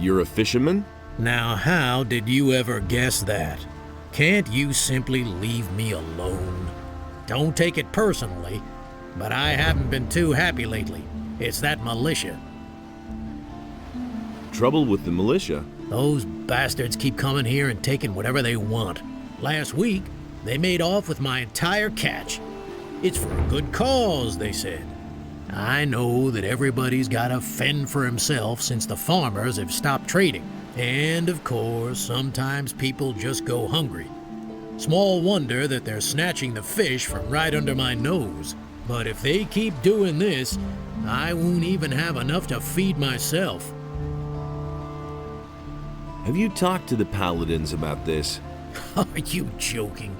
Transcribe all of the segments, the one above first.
You're a fisherman? Now, how did you ever guess that? Can't you simply leave me alone? Don't take it personally, but I haven't been too happy lately. It's that militia. Trouble with the militia? Those bastards keep coming here and taking whatever they want. Last week, they made off with my entire catch. It's for a good cause, they said. I know that everybody's got to fend for himself since the farmers have stopped trading. And of course, sometimes people just go hungry. Small wonder that they're snatching the fish from right under my nose. But if they keep doing this, I won't even have enough to feed myself. Have you talked to the paladins about this? Are you joking?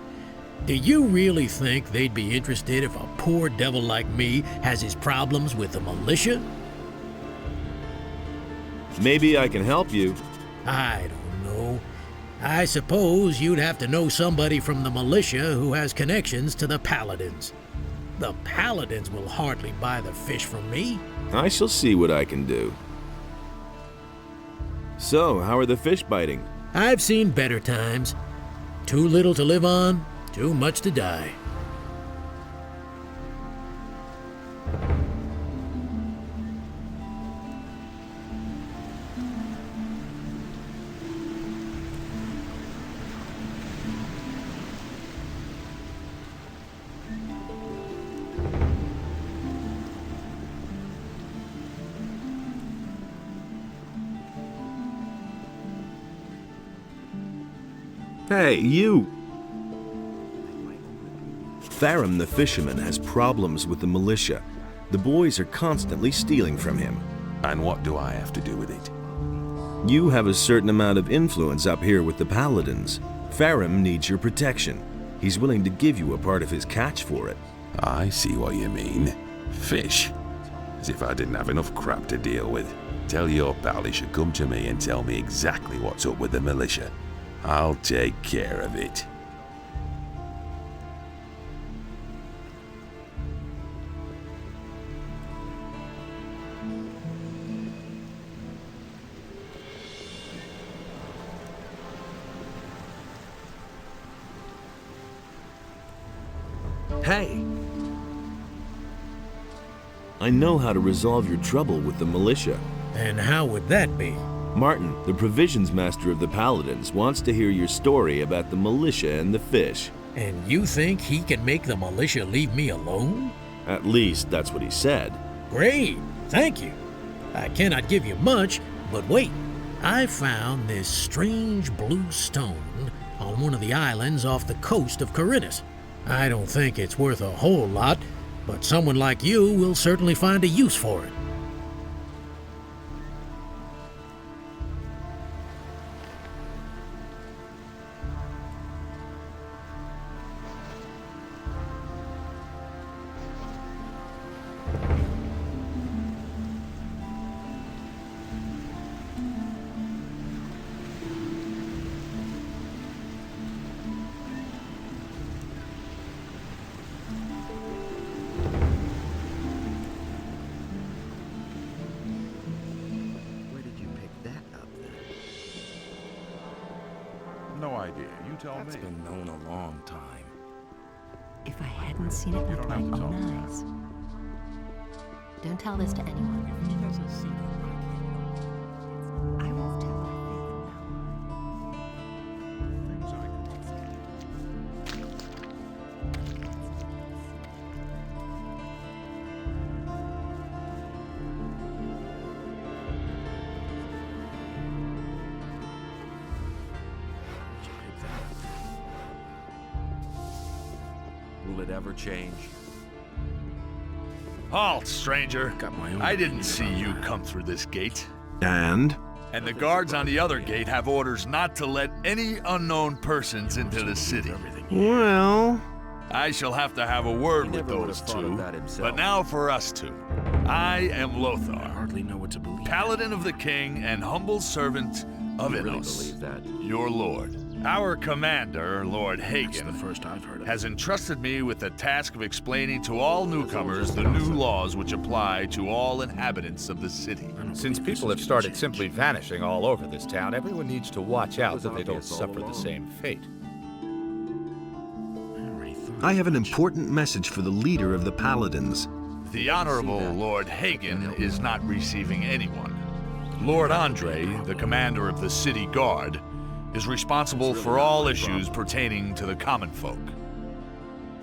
Do you really think they'd be interested if a poor devil like me has his problems with the militia? Maybe I can help you. I don't know. I suppose you'd have to know somebody from the militia who has connections to the paladins. The paladins will hardly buy the fish from me. I shall see what I can do. So, how are the fish biting? I've seen better times. Too little to live on, too much to die. Hey, you! Tharum the fisherman has problems with the militia. The boys are constantly stealing from him. And what do I have to do with it? You have a certain amount of influence up here with the paladins. Tharum needs your protection. He's willing to give you a part of his catch for it. I see what you mean. Fish. As if I didn't have enough crap to deal with. Tell your pal he should come to me and tell me exactly what's up with the militia. I'll take care of it. Hey! I know how to resolve your trouble with the militia. And how would that be? Martin, the provisions master of the Paladins, wants to hear your story about the militia and the fish. And you think he can make the militia leave me alone? At least, that's what he said. Great, thank you. I cannot give you much, but wait. I found this strange blue stone on one of the islands off the coast of Corinthus. I don't think it's worth a whole lot, but someone like you will certainly find a use for it. No idea. You tell me. That's been known a long time. If I hadn't seen it with my own eyes. Don't tell this to anyone. If he doesn't see that, I won't tell Things I could Will it ever change? Halt, stranger. Got my own I didn't opinion see on you that. come through this gate. And? And the guards on the other gate have orders not to let any unknown persons into the city. Well... I shall have to have a word with never would those have thought of two. that himself. But now for us two. I am I Lothar, hardly know what to believe. paladin of the king and humble servant of You really Innos, believe that? your lord. Our commander, Lord That's Hagen, the first I've heard of has it. entrusted me with the task of explaining to all newcomers the new laws which apply to all inhabitants of the city. I don't Since people have started simply vanishing all over this town, everyone needs to watch out that they don't suffer the same fate. I have an important message for the leader of the Paladins. The Honorable Lord Hagen is not receiving anyone. Lord Andre, the commander of the city guard, is responsible for all issues pertaining to the common folk.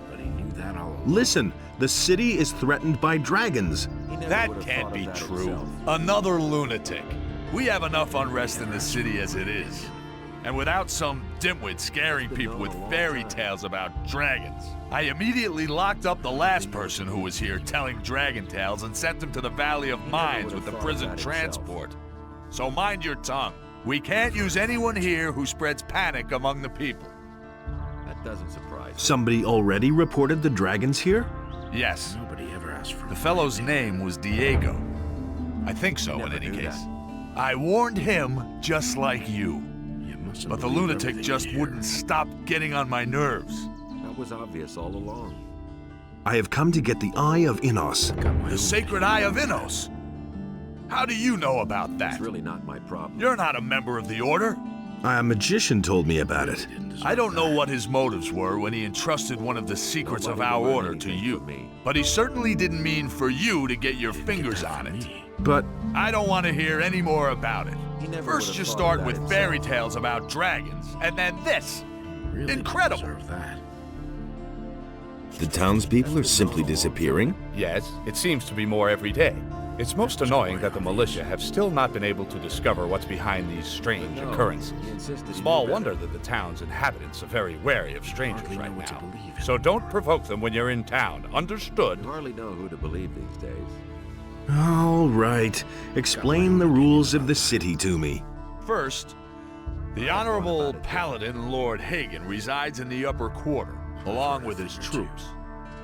But he knew that all along. Listen, the city is threatened by dragons. That can't be true. Another lunatic. We have enough unrest in the city as it is. And without some dimwit scaring people with fairy tales about dragons. I immediately locked up the last person who was here telling dragon tales and sent him to the Valley of Mines with the prison transport. So mind your tongue. We can't use anyone here who spreads panic among the people. That doesn't surprise me. Somebody already reported the dragons here? Yes. Nobody ever asked for The fellow's name was Diego. I think so, in any case. I warned him just like you. But the lunatic just wouldn't stop getting on my nerves. That was obvious all along. I have come to get the Eye of Innos. The Sacred Eye of Innos? How do you know about that? It's really not my problem. You're not a member of the Order. A magician told me about it. I don't know what his motives were when he entrusted one of the secrets of our Order to you. But he certainly didn't mean for you to get your fingers on it. But I don't want to hear any more about it. First you start with fairy tales about dragons, and then this. Incredible. the townspeople are simply disappearing? Yes, it seems to be more every day. It's most annoying that the militia have still not been able to discover what's behind these strange occurrences. Small wonder that the town's inhabitants are very wary of strangers right now. So don't provoke them when you're in town. Understood? You hardly know who to believe these days. All right. Explain the rules of the city to me. First, the Honorable Paladin Lord Hagen resides in the upper quarter, along with his troops.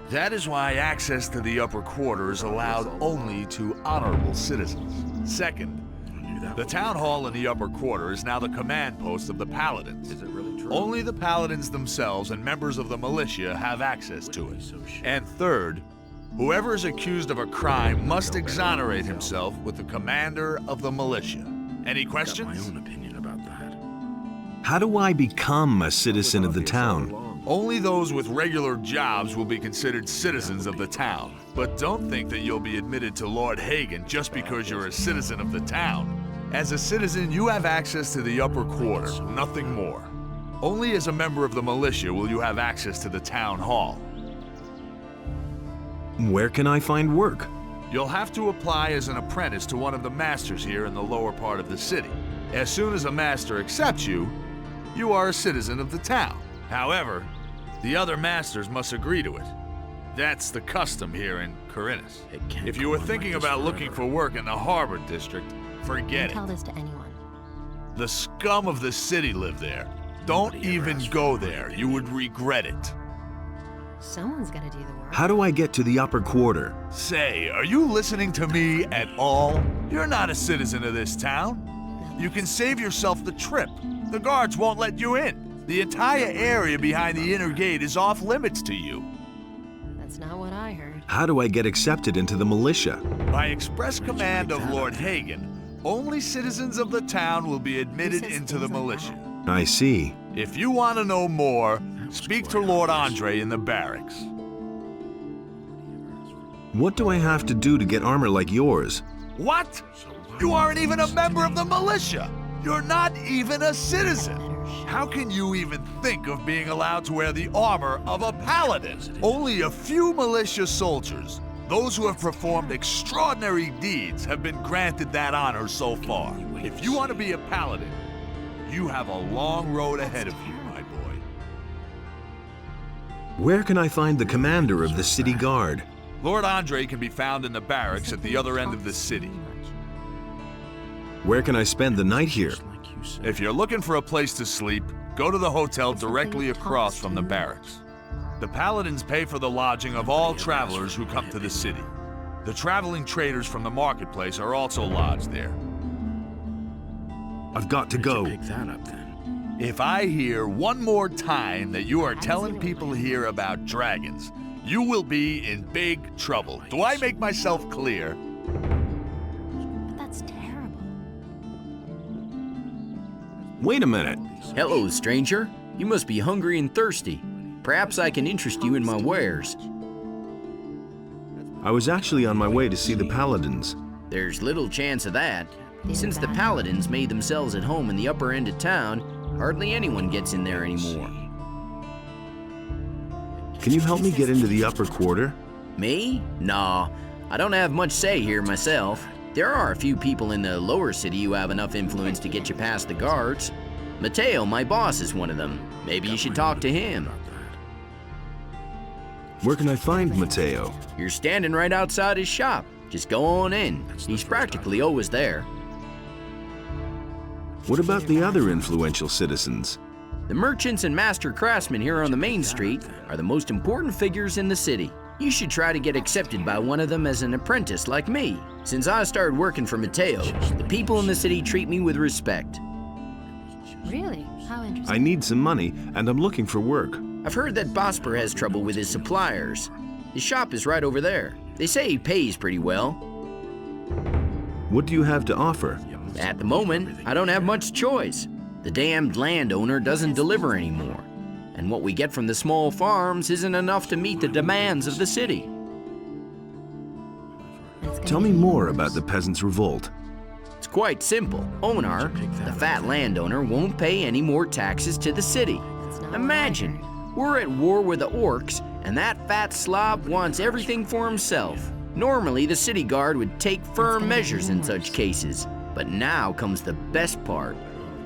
That is why access to the upper quarter is allowed only to honorable citizens. Second, the town hall in the upper quarter is now the command post of the Paladins. Is it really true? Only the Paladins themselves and members of the militia have access to it. And third, whoever is accused of a crime must exonerate himself with the commander of the militia. Any questions? My own opinion about that. How do I become a citizen of the town? Only those with regular jobs will be considered citizens of the town. But don't think that you'll be admitted to Lord Hagen just because you're a citizen of the town. As a citizen, you have access to the upper quarter, nothing more. Only as a member of the militia will you have access to the town hall. Where can I find work? You'll have to apply as an apprentice to one of the masters here in the lower part of the city. As soon as a master accepts you, you are a citizen of the town. However, the other masters must agree to it. That's the custom here in Corinus. If you were thinking about looking for work in the Harbor District, forget Don't tell it. this to anyone. The scum of the city live there. Don't even go there. You would regret it. Someone's gonna do the work. How do I get to the upper quarter? Say, are you listening to me at all? You're not a citizen of this town. You can save yourself the trip. The guards won't let you in. The entire area behind the inner gate is off limits to you. That's not what I heard. How do I get accepted into the militia? By express command of Lord Hagen, only citizens of the town will be admitted into the militia. I see. If you want to know more, speak to Lord Andre in the barracks. What do I have to do to get armor like yours? What? You aren't even a member of the militia! You're not even a citizen! How can you even think of being allowed to wear the armor of a paladin? Only a few militia soldiers, those who have performed extraordinary deeds, have been granted that honor so far. If you want to be a paladin, you have a long road ahead of you, my boy. Where can I find the commander of the city guard? Lord Andre can be found in the barracks at the other end of the city. Where can I spend the night here? If you're looking for a place to sleep, go to the hotel directly across from the barracks. The Paladins pay for the lodging of all travelers who come to the city. The traveling traders from the marketplace are also lodged there. I've got to go. Pick that up then. If I hear one more time that you are telling people here about dragons, you will be in big trouble. Do I make myself clear? That's terrible. Wait a minute. Hello, stranger. You must be hungry and thirsty. Perhaps I can interest you in my wares. I was actually on my way to see the Paladins. There's little chance of that. Since the Paladins made themselves at home in the upper end of town, hardly anyone gets in there anymore. Can you help me get into the upper quarter? Me? Nah, I don't have much say here myself. There are a few people in the lower city who have enough influence to get you past the guards. Mateo, my boss, is one of them. Maybe you should talk to him. Where can I find Mateo? You're standing right outside his shop. Just go on in. He's practically always there. What about the other influential citizens? The merchants and master craftsmen here on the main street are the most important figures in the city. You should try to get accepted by one of them as an apprentice like me. Since I started working for Mateo, the people in the city treat me with respect. Really? How interesting. I need some money, and I'm looking for work. I've heard that Bosper has trouble with his suppliers. His shop is right over there. They say he pays pretty well. What do you have to offer? At the moment, I don't have much choice. The damned landowner doesn't deliver anymore. And what we get from the small farms isn't enough to meet the demands of the city. Tell me more about the Peasants' Revolt. It's quite simple. Onar, the fat landowner, won't pay any more taxes to the city. Imagine, we're at war with the orcs, and that fat slob wants everything for himself. Normally, the city guard would take firm measures in such cases. But now comes the best part.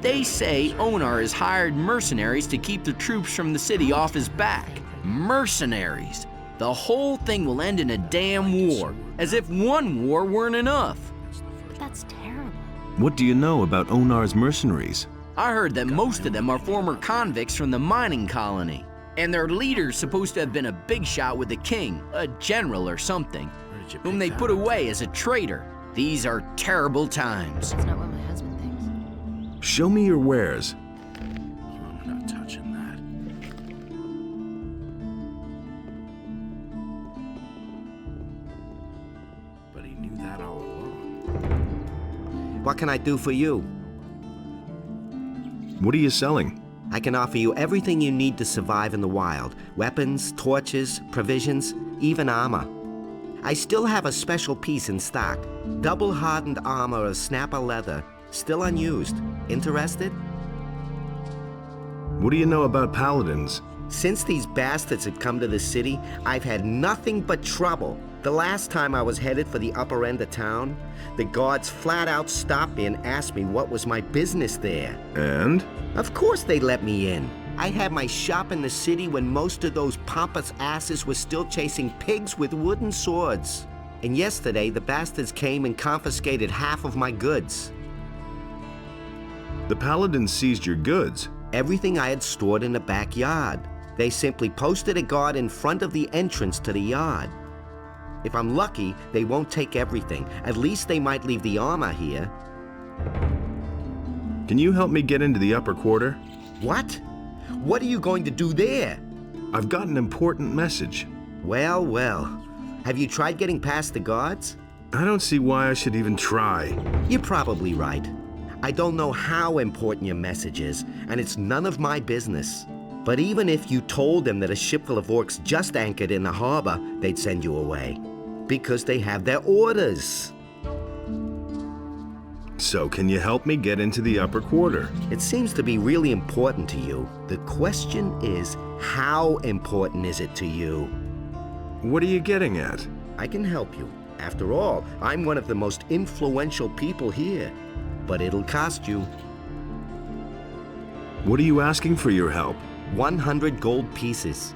They say Onar has hired mercenaries to keep the troops from the city off his back. Mercenaries. The whole thing will end in a damn war, as if one war weren't enough. That's terrible. What do you know about Onar's mercenaries? I heard that most of them are former convicts from the mining colony, and their leader's supposed to have been a big shot with the king, a general or something, whom they put away as a traitor. These are terrible times. That's not what my husband thinks. Show me your wares. I'm not touching that. But he knew that all along. What can I do for you? What are you selling? I can offer you everything you need to survive in the wild. Weapons, torches, provisions, even armor. I still have a special piece in stock. Double hardened armor of snapper leather, still unused. Interested? What do you know about Paladins? Since these bastards have come to the city, I've had nothing but trouble. The last time I was headed for the upper end of town, the guards flat out stopped me and asked me what was my business there. And? Of course they let me in. I had my shop in the city when most of those pompous asses were still chasing pigs with wooden swords. And yesterday, the bastards came and confiscated half of my goods. The Paladins seized your goods. Everything I had stored in the backyard. They simply posted a guard in front of the entrance to the yard. If I'm lucky, they won't take everything. At least they might leave the armor here. Can you help me get into the upper quarter? What? What are you going to do there? I've got an important message. Well, well. Have you tried getting past the guards? I don't see why I should even try. You're probably right. I don't know how important your message is, and it's none of my business. But even if you told them that a ship full of orcs just anchored in the harbor, they'd send you away. Because they have their orders. So can you help me get into the upper quarter? It seems to be really important to you. The question is, how important is it to you? What are you getting at? I can help you. After all, I'm one of the most influential people here. But it'll cost you. What are you asking for your help? 100 gold pieces.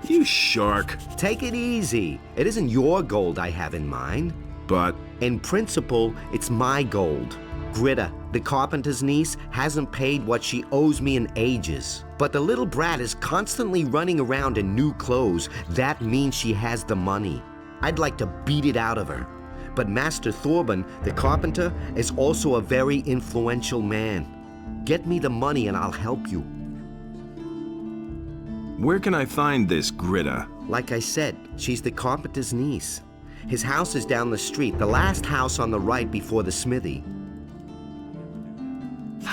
You shark. Take it easy. It isn't your gold I have in mind. But in principle, it's my gold. Gritta, the carpenter's niece, hasn't paid what she owes me in ages. But the little brat is constantly running around in new clothes. That means she has the money. I'd like to beat it out of her. But Master Thorben, the carpenter, is also a very influential man. Get me the money and I'll help you. Where can I find this Gritta? Like I said, she's the carpenter's niece. His house is down the street, the last house on the right before the smithy.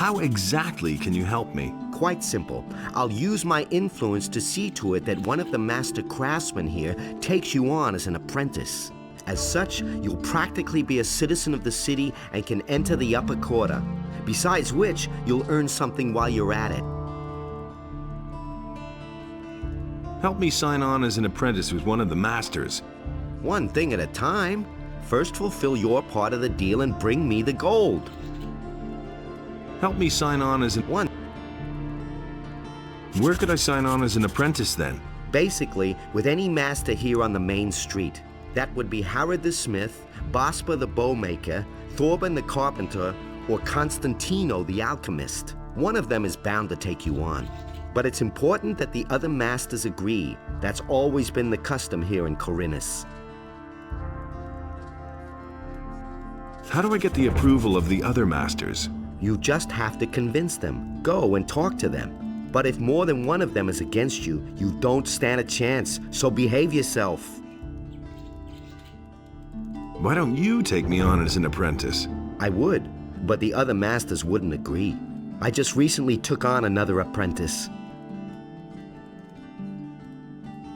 How exactly can you help me? Quite simple. I'll use my influence to see to it that one of the master craftsmen here takes you on as an apprentice. As such, you'll practically be a citizen of the city and can enter the upper quarter. Besides which, you'll earn something while you're at it. Help me sign on as an apprentice with one of the masters. One thing at a time. First fulfill your part of the deal and bring me the gold. Help me sign on as an... One. Where could I sign on as an apprentice then? Basically, with any master here on the main street. That would be Harrod the Smith, Bosper the Bowmaker, Thorben the Carpenter, or Constantino the Alchemist. One of them is bound to take you on. But it's important that the other masters agree. That's always been the custom here in Corinus. How do I get the approval of the other masters? You just have to convince them. Go and talk to them. But if more than one of them is against you, you don't stand a chance, so behave yourself. Why don't you take me on as an apprentice? I would, but the other masters wouldn't agree. I just recently took on another apprentice.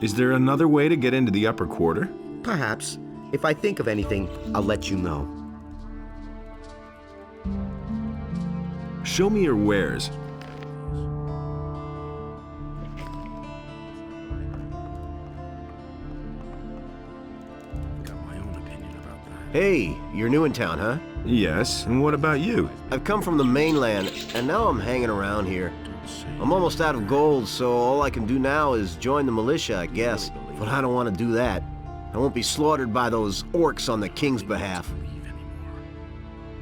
Is there another way to get into the upper quarter? Perhaps. If I think of anything, I'll let you know. Show me your wares. Hey, you're new in town, huh? Yes, and what about you? I've come from the mainland, and now I'm hanging around here. I'm almost out of gold, so all I can do now is join the militia, I guess. But I don't want to do that. I won't be slaughtered by those orcs on the king's behalf.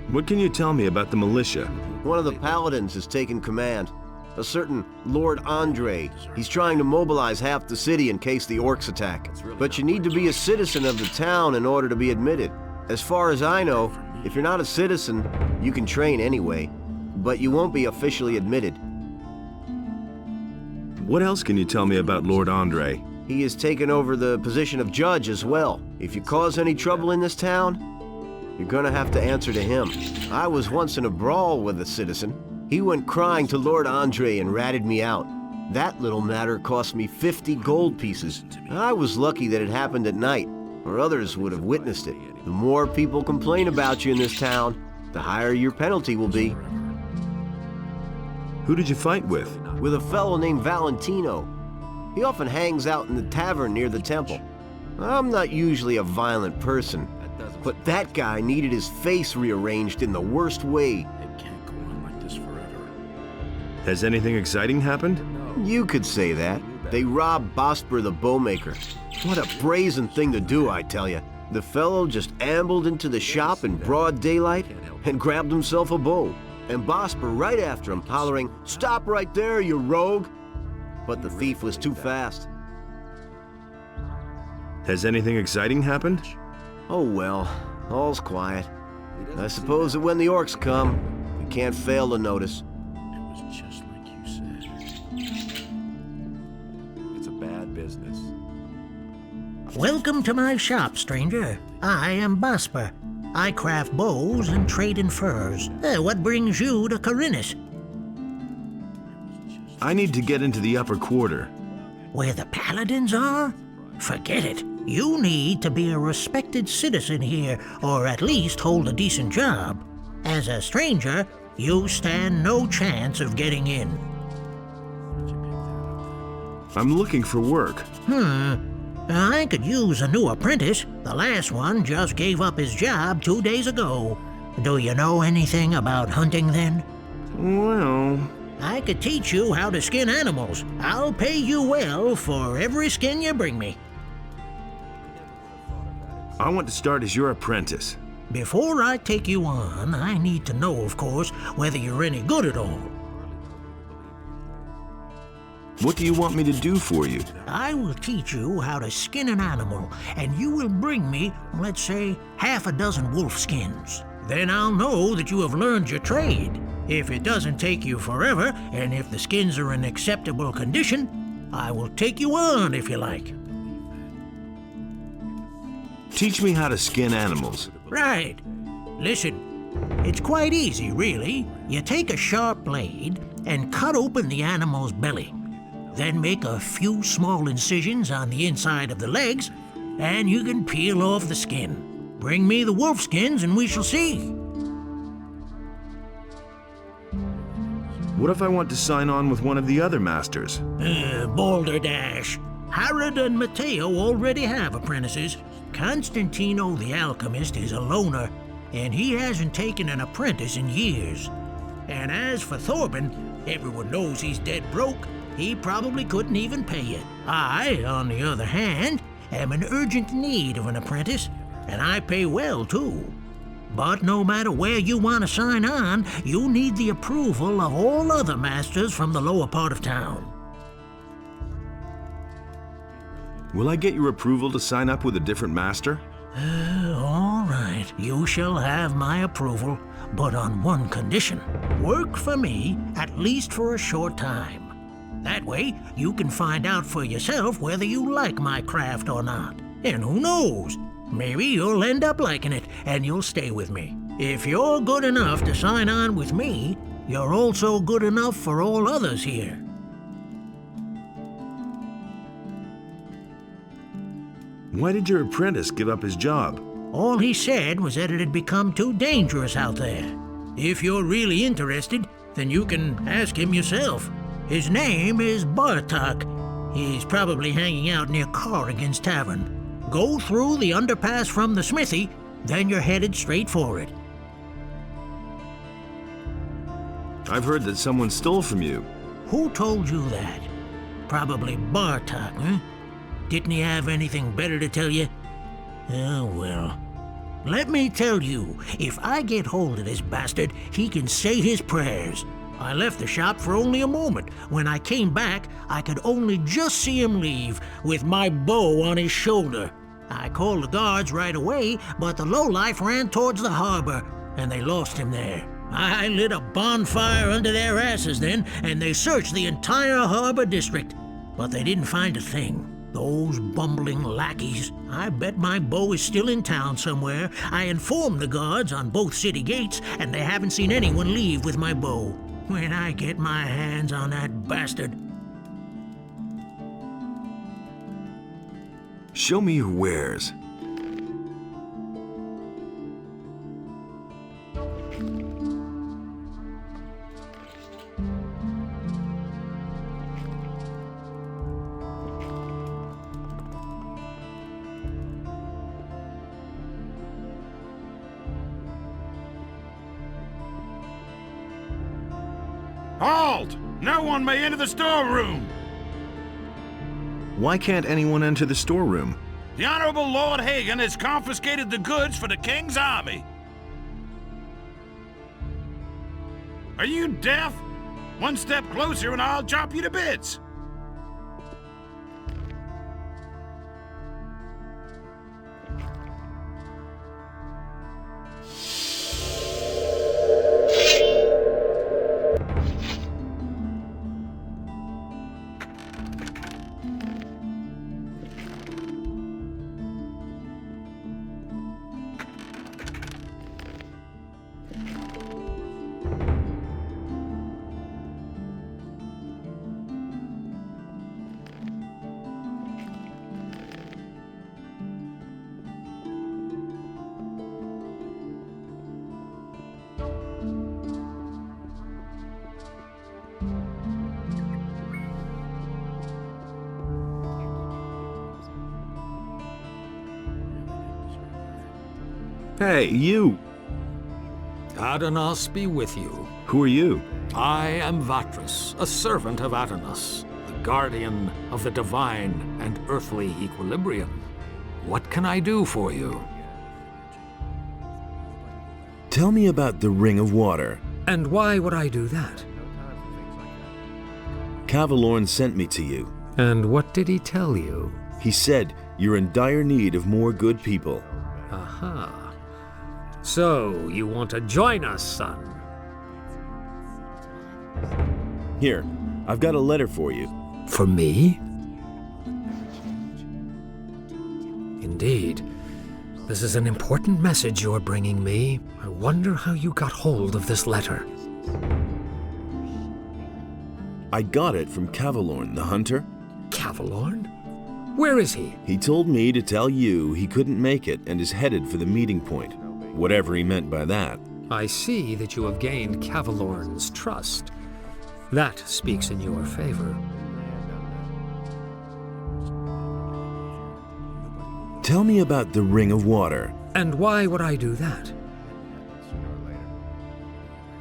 What can you tell me about the militia? One of the paladins has taken command. A certain Lord Andre. He's trying to mobilize half the city in case the orcs attack. But you need to be a citizen of the town in order to be admitted. As far as I know, if you're not a citizen, you can train anyway, but you won't be officially admitted. What else can you tell me about Lord Andre? He has taken over the position of judge as well. If you cause any trouble in this town, you're gonna have to answer to him. I was once in a brawl with a citizen. He went crying to Lord Andre and ratted me out. That little matter cost me 50 gold pieces. I was lucky that it happened at night, or others would have witnessed it. The more people complain about you in this town, the higher your penalty will be. Who did you fight with? With a fellow named Valentino. He often hangs out in the tavern near the temple. I'm not usually a violent person, but that guy needed his face rearranged in the worst way. It can't go on like this forever. Has anything exciting happened? You could say that. They robbed Bosper the Bowmaker. What a brazen thing to do, I tell you. The fellow just ambled into the shop in broad daylight and grabbed himself a bow. And Bosper right after him, hollering, "Stop right there, you rogue!" But the thief was too fast. Has anything exciting happened? Oh well, all's quiet. I suppose that when the orcs come, we can't fail to notice. It was just like you said. It's a bad business. Welcome to my shop, stranger. I am Bosper. I craft bows and trade in furs. What brings you to Corinus? I need to get into the upper quarter. Where the paladins are? Forget it. You need to be a respected citizen here, or at least hold a decent job. As a stranger, you stand no chance of getting in. I'm looking for work. I could use a new apprentice. The last one just gave up his job 2 days ago. Do you know anything about hunting then? Well... I could teach you how to skin animals. I'll pay you well for every skin you bring me. I want to start as your apprentice. Before I take you on, I need to know, of course, whether you're any good at all. What do you want me to do for you? I will teach you how to skin an animal, and you will bring me, let's say, 6 wolf skins. Then I'll know that you have learned your trade. If it doesn't take you forever, and if the skins are in acceptable condition, I will take you on if you like. Teach me how to skin animals. Right. Listen, It's quite easy, really. You take a sharp blade and cut open the animal's belly. Then make a few small incisions on the inside of the legs, and you can peel off the skin. Bring me the wolf skins and we shall see. What if I want to sign on with one of the other masters? Balderdash. Herod and Matteo already have apprentices. Constantino the alchemist is a loner, and he hasn't taken an apprentice in years. And as for Thorben, everyone knows he's dead broke. He probably couldn't even pay it. I, on the other hand, am in urgent need of an apprentice, and I pay well, too. But no matter where you want to sign on, you need the approval of all other masters from the lower part of town. Will I get your approval to sign up with a different master? All right, you shall have my approval, but on one condition. Work for me, at least for a short time. That way, you can find out for yourself whether you like my craft or not. And who knows? Maybe you'll end up liking it, and you'll stay with me. If you're good enough to sign on with me, you're also good enough for all others here. Why did your apprentice give up his job? All he said was that it had become too dangerous out there. If you're really interested, then you can ask him yourself. His name is Bartok. He's probably hanging out near Corrigan's Tavern. Go through the underpass from the smithy, then you're headed straight for it. I've heard that someone stole from you. Who told you that? Probably Bartok, huh? Didn't he have anything better to tell you? Oh, well. Let me tell you, if I get hold of this bastard, he can say his prayers. I left the shop for only a moment. When I came back, I could only just see him leave, with my bow on his shoulder. I called the guards right away, but the lowlife ran towards the harbor, and they lost him there. I lit a bonfire under their asses then, and they searched the entire harbor district, but they didn't find a thing. Those bumbling lackeys. I bet my bow is still in town somewhere. I informed the guards on both city gates, and they haven't seen anyone leave with my bow. When I get my hands on that bastard. Show me your wares. Halt! No one may enter the storeroom! Why can't anyone enter the storeroom? The Honorable Lord Hagen has confiscated the goods for the King's army. Are you deaf? One step closer and I'll chop you to bits. Hey, you! Adanos be with you. Who are you? I am Vatras, a servant of Adanos, the guardian of the divine and earthly equilibrium. What can I do for you? Tell me about the Ring of Water. And why would I do that? Cavalorn sent me to you. And what did he tell you? He said you're in dire need of more good people. Aha. So, you want to join us, son? Here, I've got a letter for you. For me? Indeed. This is an important message you're bringing me. I wonder how you got hold of this letter. I got it from Cavalorn, the hunter. Cavalorn? Where is he? He told me to tell you he couldn't make it and is headed for the meeting point, whatever he meant by that. I see that you have gained Cavalorn's trust. That speaks in your favor. Tell me about the Ring of Water. And why would I do that?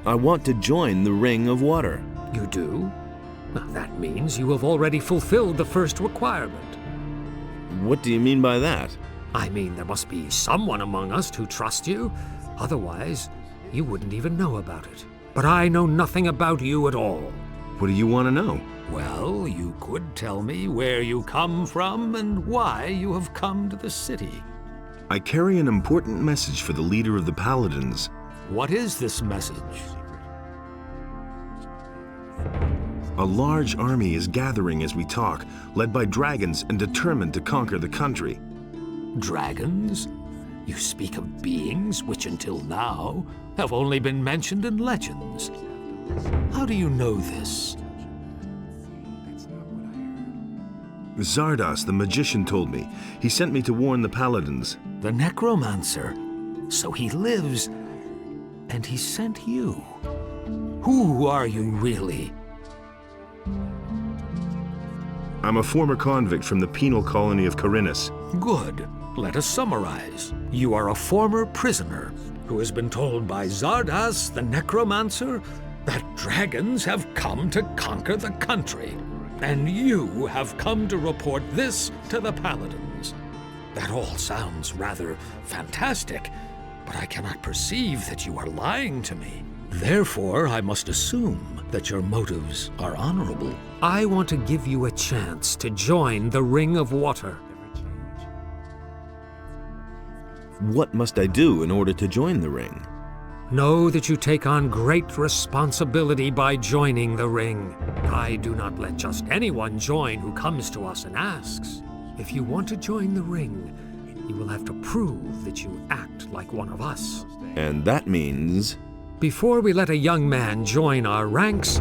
I want to join the Ring of Water. You do? Now, that means you have already fulfilled the first requirement. What do you mean by that? I mean, there must be someone among us who trusts you. Otherwise, you wouldn't even know about it. But I know nothing about you at all. What do you want to know? Well, you could tell me where you come from and why you have come to the city. I carry an important message for the leader of the Paladins. What is this message? A large army is gathering as we talk, led by dragons and determined to conquer the country. Dragons? You speak of beings which until now have only been mentioned in legends. How do you know this? Zardas, the magician, told me. He sent me to warn the Paladins. The necromancer? So he lives, and he sent you. Who are you really? I'm a former convict from the penal colony of Corinus. Good. Let us summarize. You are a former prisoner who has been told by Zardas, the necromancer, that dragons have come to conquer the country. And you have come to report this to the Paladins. That all sounds rather fantastic, but I cannot perceive that you are lying to me. Therefore, I must assume that your motives are honorable. I want to give you a chance to join the Ring of Water. What must I do in order to join the ring? Know that you take on great responsibility by joining the ring. I do not let just anyone join who comes to us and asks. If you want to join the ring, you will have to prove that you act like one of us. And that means... Before we let a young man join our ranks,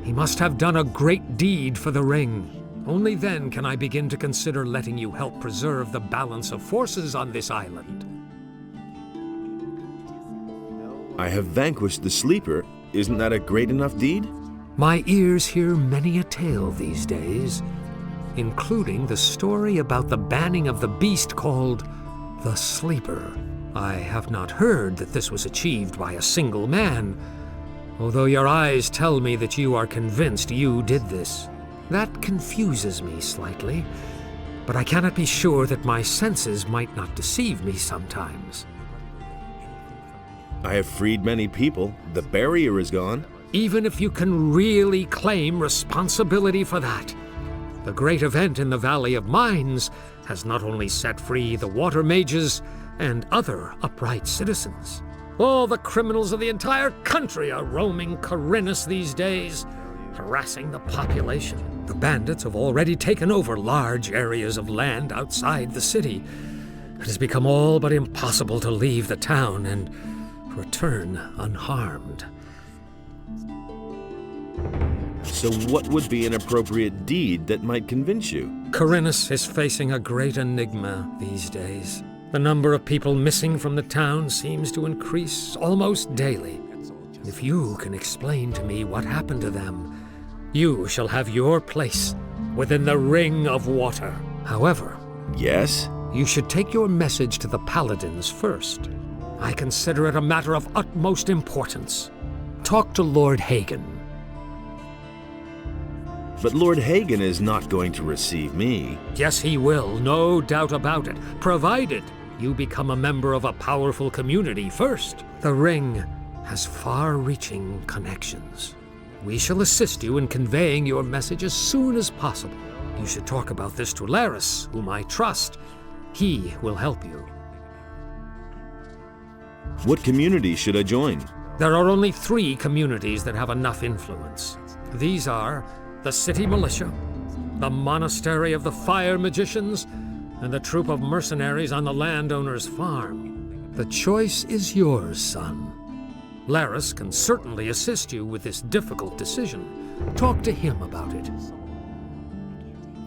he must have done a great deed for the ring. Only then can I begin to consider letting you help preserve the balance of forces on this island. I have vanquished the Sleeper. Isn't that a great enough deed? My ears hear many a tale these days, including the story about the banning of the beast called the Sleeper. I have not heard that this was achieved by a single man, although your eyes tell me that you are convinced you did this. That confuses me slightly, but I cannot be sure that my senses might not deceive me sometimes. I have freed many people. The barrier is gone. Even if you can really claim responsibility for that, the great event in the Valley of Mines has not only set free the water mages and other upright citizens. All the criminals of the entire country are roaming Corinus these days, harassing the population. The bandits have already taken over large areas of land outside the city. It has become all but impossible to leave the town and return unharmed. So what would be an appropriate deed that might convince you? Corinus is facing a great enigma these days. The number of people missing from the town seems to increase almost daily. If you can explain to me what happened to them, you shall have your place within the Ring of Water. However, yes? You should take your message to the Paladins first. I consider it a matter of utmost importance. Talk to Lord Hagen. But Lord Hagen is not going to receive me. Yes, he will, no doubt about it, provided you become a member of a powerful community first. The ring has far-reaching connections. We shall assist you in conveying your message as soon as possible. You should talk about this to Laris, whom I trust. He will help you. What community should I join? There are only 3 communities that have enough influence. These are the City Militia, the Monastery of the Fire Magicians, and the troop of mercenaries on the landowner's farm. The choice is yours, son. Laris can certainly assist you with this difficult decision. Talk to him about it.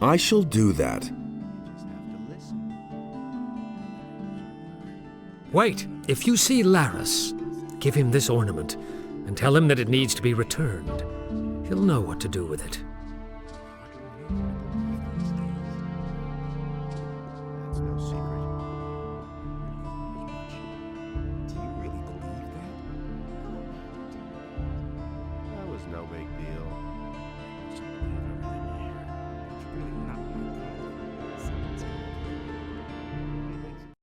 I shall do that. Wait, if you see Laris, give him this ornament and tell him that it needs to be returned. He'll know what to do with it. That's no secret. Do you really believe that? That was no big deal.